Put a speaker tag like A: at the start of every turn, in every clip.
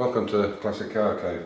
A: Welcome to Classic Car Cave.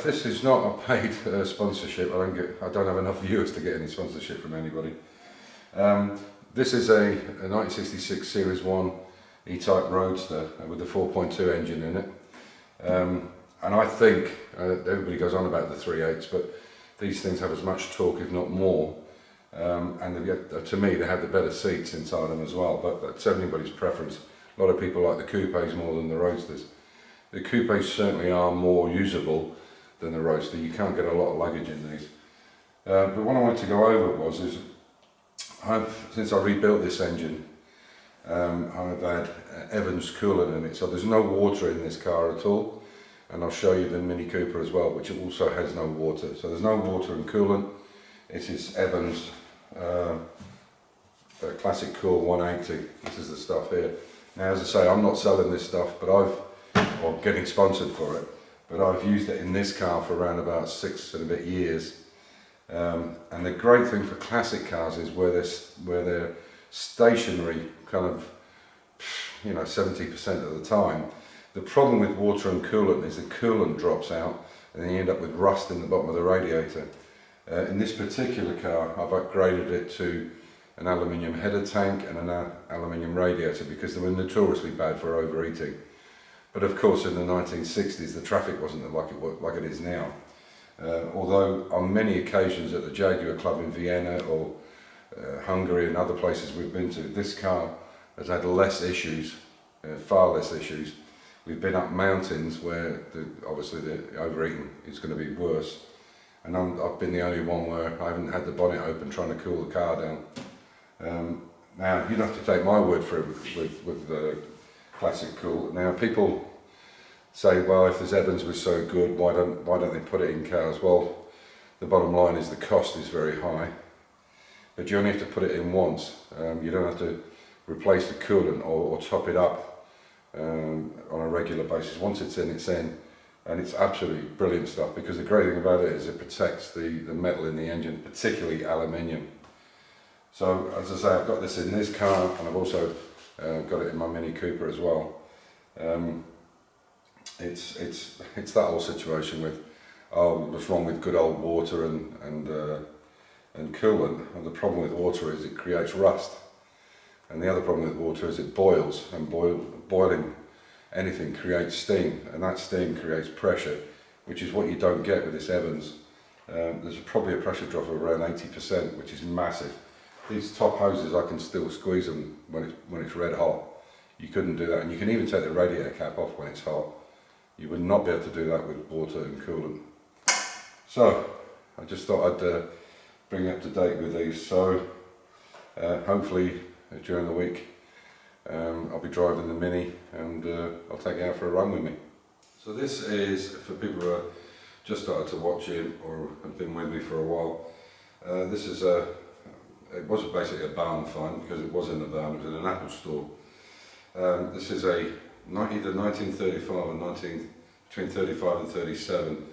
A: This is not a paid sponsorship. I don't have enough viewers to get any sponsorship from anybody. This is a 1966 Series 1 E-Type Roadster with a 4.2 engine in it. And I think, everybody goes on about the 3.8s, but these things have as much torque, if not more. And to me, they have the better seats inside them as well, but that's everybody's preference. A lot of people like the coupes more than the Roadsters. The coupes certainly are more usable than the Roadster. You can't get a lot of luggage in these. But what I wanted to go over is since I rebuilt this engine, I've had Evans coolant in it, so there's no water in this car at all. And I'll show you the Mini Cooper as well, which also has no water. So there's no water and coolant. It is Evans Classic Cool 180. This is the stuff here. Now, as I say, I'm not selling this stuff, but or getting sponsored for it, but I've used it in this car for around about 6 and a bit years. And the great thing for classic cars is where they're stationary, kind of, 70% of the time. The problem with water and coolant is the coolant drops out, and then you end up with rust in the bottom of the radiator. In this particular car, I've upgraded it to an aluminium header tank and an aluminium radiator because they were notoriously bad for overheating. But of course, in the 1960s, the traffic wasn't like it is now. Although on many occasions at the Jaguar club in Vienna or Hungary and other places we've been to, this car has had less issues, far less issues. We've been up mountains where obviously the overheating is going to be worse. And I've been the only one where I haven't had the bonnet open trying to cool the car down. Now, you'd have to take my word for it with the Classic Cool. Now, people say, well, if this Evans was so good, why don't they put it in cars? Well, the bottom line is the cost is very high, but you only have to put it in once. You don't have to replace the coolant or top it up on a regular basis. Once it's in, and it's absolutely brilliant stuff, because the great thing about it is it protects the metal in the engine, particularly aluminium. So, as I say, I've got this in this car, and I've also got it in my Mini Cooper as well. It's that whole situation with, what's wrong with good old water and coolant? And the problem with water is it creates rust, and the other problem with water is it boils, and boiling anything creates steam, and that steam creates pressure, which is what you don't get with this Evans. There's probably a pressure drop of around 80%, which is massive. These top hoses, I can still squeeze them when it's red hot. You couldn't do that, and you can even take the radiator cap off when it's hot. You would not be able to do that with water and coolant. So, I just thought I'd bring you up to date with these. So, hopefully during the week, I'll be driving the Mini, and I'll take you out for a run with me. So this is for people who are just started to watch it or have been with me for a while. This is it was basically a barn find, because it was in the barn, it was in an Apple store. This is either 1935 or between 35 and 37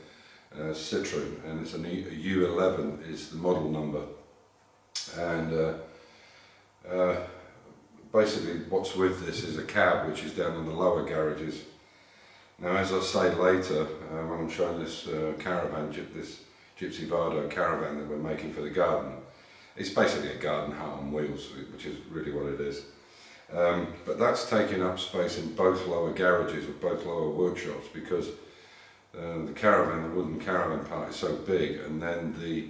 A: Citroen, and it's a U11 is the model number. And basically what's with this is a cab which is down in the lower garages. Now, as I'll say later, when I'm showing this Caravan, this Gypsy Vardo Caravan that we're making for the garden, it's basically a garden hut on wheels, which is really what it is. But that's taking up space in both lower garages or both lower workshops, because the Caravan, the wooden Caravan part, is so big, and then the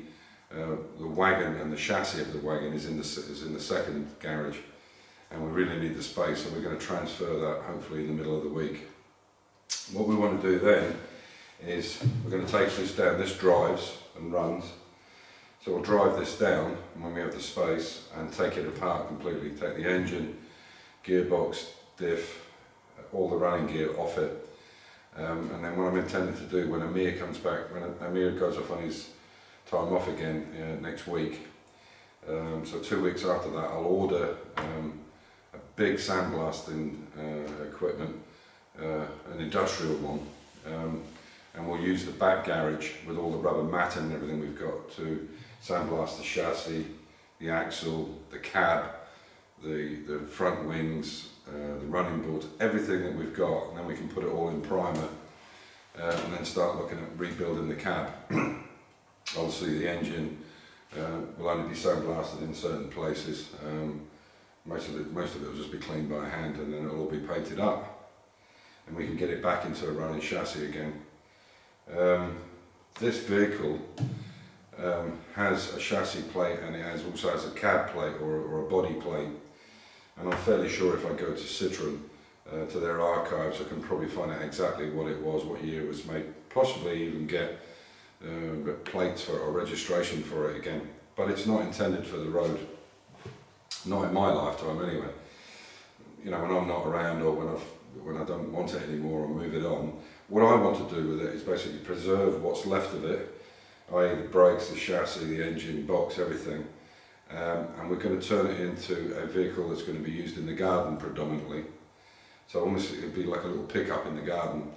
A: wagon and the chassis of the wagon is in the second garage, and we really need the space, so we're going to transfer that hopefully in the middle of the week. What we want to do then is we're going to take this down. This drives and runs. So we'll drive this down when we have the space and take it apart completely. Take the engine, gearbox, diff, all the running gear off it. And then what I'm intending to do when Amir comes back, when Amir goes off on his time off again next week, so 2 weeks after that, I'll order a big sandblasting equipment, an industrial one. And we'll use the back garage with all the rubber mat and everything we've got to sandblast the chassis, the axle, the cab, the front wings, the running boards, everything that we've got, and then we can put it all in primer and then start looking at rebuilding the cab. Obviously the engine will only be sandblasted in certain places. Most of it will just be cleaned by hand, and then it'll all be painted up and we can get it back into a running chassis again. This vehicle has a chassis plate, and it also has a cab plate or a body plate, and I'm fairly sure if I go to Citroen to their archives I can probably find out exactly what it was, what year it was made, possibly even get plates for or registration for it again, but it's not intended for the road, not in my lifetime anyway. You know, when I'm not around or when I don't want it anymore or move it on, what I want to do with it is basically preserve what's left of it, i.e. the brakes, the chassis, the engine, box, everything, and we're going to turn it into a vehicle that's going to be used in the garden predominantly. So almost it'll be like a little pickup in the garden,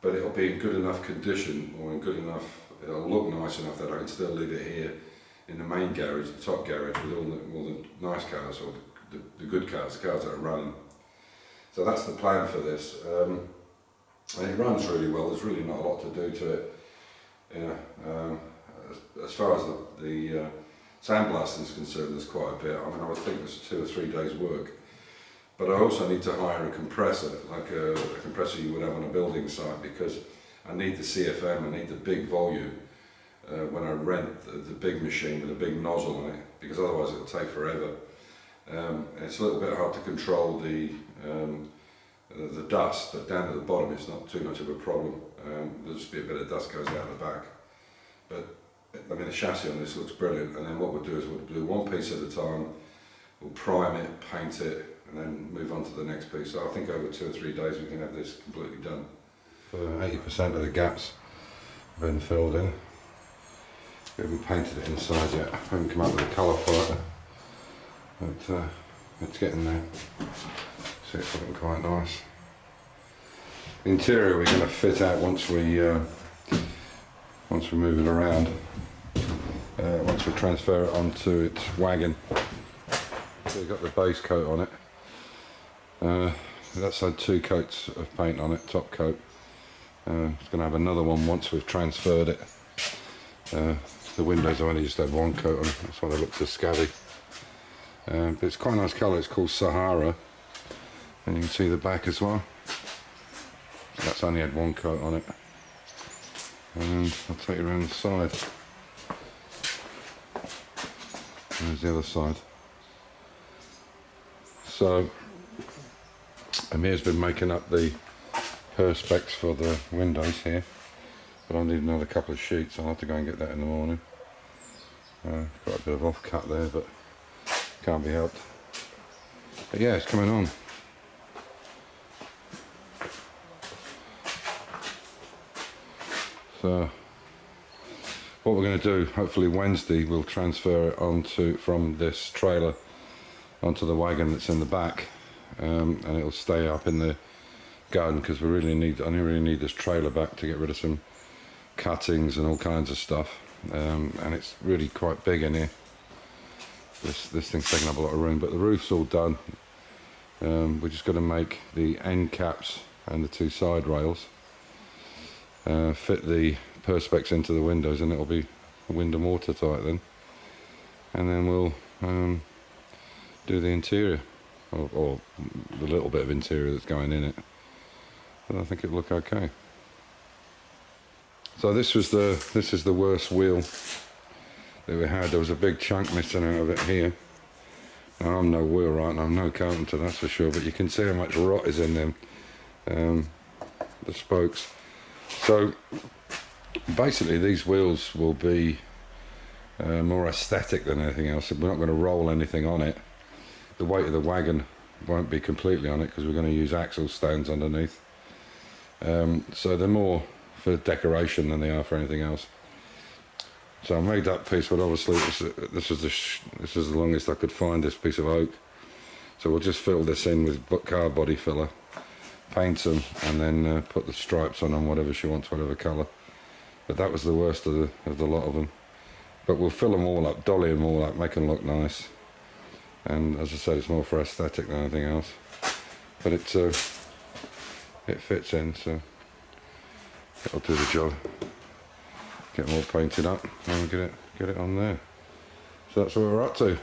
A: but it'll be in good enough condition, or in good enough, it'll look nice enough that I can still leave it here in the main garage, the top garage, with all the nice cars, or the good cars, the cars that are running. So that's the plan for this. And it runs really well, there's really not a lot to do to it. You know, as far as the sandblasting is concerned, there's quite a bit. I mean, I would think there's 2 or 3 days work. But I also need to hire a compressor, like a compressor you would have on a building site, because I need the CFM, I need the big volume when I rent the big machine with a big nozzle on it, because otherwise it'll take forever. It's a little bit hard to control the dust, but down at the bottom it's not too much of a problem. There'll just be a bit of dust goes out the back. But I mean, the chassis on this looks brilliant, and then what we'll do is we'll do one piece at a time, we'll prime it, paint it, and then move on to the next piece. So I think over 2 or 3 days we can have this completely done. 80% of the gaps have been filled in. We haven't painted it inside yet. I haven't come up with a colour for it, but it's getting there. So it's looking quite nice. The interior we're going to fit out once we move it around. Once we transfer it onto its wagon. So we've got the base coat on it. That's had 2 coats of paint on it, top coat. It's going to have another one once we've transferred it. The windows have only just had 1 coat on it, that's why they look so scabby. But it's quite a nice colour, it's called Sahara. And you can see the back as well. That's only had 1 coat on it. And I'll take you around the side. There's the other side. So Amir's been making up the perspex for the windows here, but I'll need another couple of sheets. I'll have to go and get that in the morning. Got a bit of off cut there, but can't be helped. But yeah, it's coming on. So what we're going to do, hopefully Wednesday, we'll transfer it from this trailer onto the wagon that's in the back, and it'll stay up in the garden, because I really need this trailer back to get rid of some cuttings and all kinds of stuff, and it's really quite big in here. This thing's taking up a lot of room, but the roof's all done. We're just going to make the end caps and the 2 side rails, fit the perspex into the windows, and it'll be wind and watertight then, and then we'll do the interior, or the little bit of interior that's going in it, but I think it'll look okay. So this is the worst wheel that we had. There was a big chunk missing out of it here. Now, I'm no wheelwright and I'm no carpenter, that's for sure, but you can see how much rot is in them, the spokes. So basically these wheels will be more aesthetic than anything else. We're not going to roll anything on it. The weight of the wagon won't be completely on it, because we're going to use axle stands underneath. So they're more for decoration than they are for anything else. So I made that piece, but obviously this is the longest I could find, this piece of oak. So we'll just fill this in with car body filler, paint them, and then put the stripes on whatever she wants, whatever colour. But that was the worst of the lot of them. But we'll fill them all up, dolly them all up, make them look nice. And as I said, it's more for aesthetic than anything else. but it fits in, so it'll do the job. Get them all painted up and get it on there. So that's what we're up to.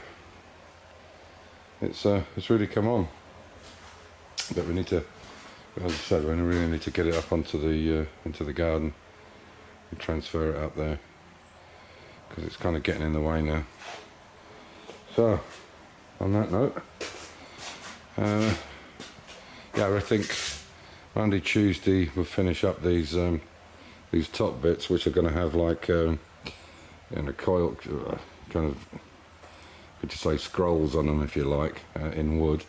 A: It's really come on, but we need to, as I said, we really need to get it up onto the into the garden and transfer it up there, because it's kind of getting in the way now. So on that note, yeah, I think Monday, Tuesday we'll finish up these top bits, which are going to have like in a coil kind of, could you say, scrolls on them if you like, in wood.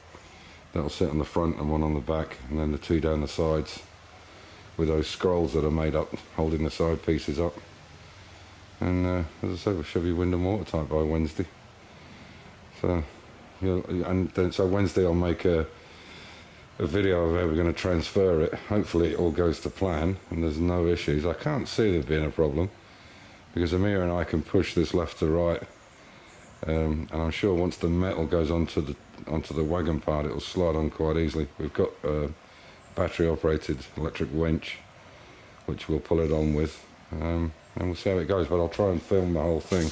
A: That'll sit on the front and one on the back, and then the two down the sides with those scrolls that are made up holding the side pieces up. And as I said, we should be wind and watertight by Wednesday. So and then so Wednesday I'll make a video of how we're going to transfer it. Hopefully it all goes to plan and there's no issues. I can't see there being a problem, because Amir and I can push this left to right, and I'm sure once the metal goes onto the wagon part, it'll slide on quite easily. We've got a battery operated electric winch which we'll pull it on with, and we'll see how it goes, but I'll try and film the whole thing,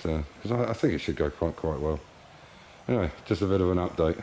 A: because I think it should go quite well. Anyway, just a bit of an update.